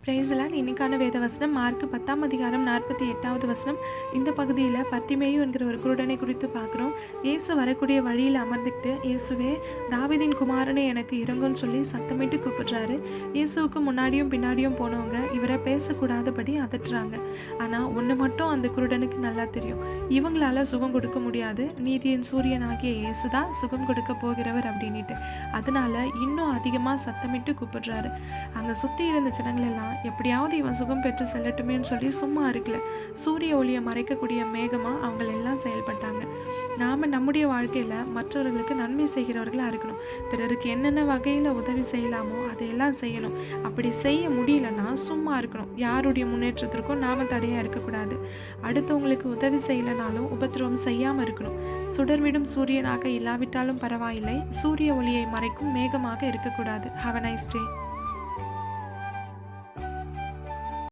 பிரைஸ்லான். இன்னைக்கான வேத வசனம் மார்க் 10ஆம் அதிகாரம் 48வது வசனம். இந்த பகுதியில் பர்த்திமேயு என்கிற ஒரு குருடனை குறித்து பார்க்குறோம். இயேசு வரக்கூடிய வழியில் அமர்ந்துக்கிட்டு, இயேசுவே தாவீதின் குமாரனே எனக்கு இறங்குன்னு சொல்லி சத்தமிட்டு கூப்பிடுறாரு. இயேசுவுக்கு முன்னாடியும் பின்னாடியும் போனவங்க இவரை பேசக்கூடாதபடி அதட்டுறாங்க. ஆனால் ஒன்று மட்டும் அந்த குருடனுக்கு நல்லா தெரியும், இவங்களால சுகம் கொடுக்க முடியாது, நீதியின் சூரியன் ஆகிய இயேசு தான் சுகம் கொடுக்க போகிறவர் அப்படின்ட்டு. அதனால இன்னும் அதிகமாக சத்தமிட்டு கூப்பிடுறாரு. அங்கே சுற்றி இருந்த ஜனங்கள் எல்லாம் எப்படியாவது இவன் சுகம் பெற்று செல்லட்டுமேன்னு சொல்லி சும்மா இருக்கல. சூரிய ஒளியை மறைக்கக்கூடிய மேகமாக அவங்க எல்லாம் செயல்பட்டாங்க. நாம் நம்முடைய வாழ்க்கையில் மற்றவர்களுக்கு நன்மை செய்கிறவர்களாக இருக்கணும். பிறருக்கு என்னென்ன வகையில் உதவி செய்யலாமோ அதையெல்லாம் செய்யணும். அப்படி செய்ய முடியலன்னா சும்மா இருக்கணும். யாருடைய முன்னேற்றத்திற்கும் நாம் தடையாக இருக்கக்கூடாது. அடுத்தவங்களுக்கு உதவி செய்யலைனாலும் உபத்திரவம் செய்யாமல் இருக்கணும். சுடர்விடும் சூரியனாக இல்லாவிட்டாலும் பரவாயில்லை, சூரிய ஒளியை மறைக்கும் மேகமாக இருக்கக்கூடாது. Have a nice day.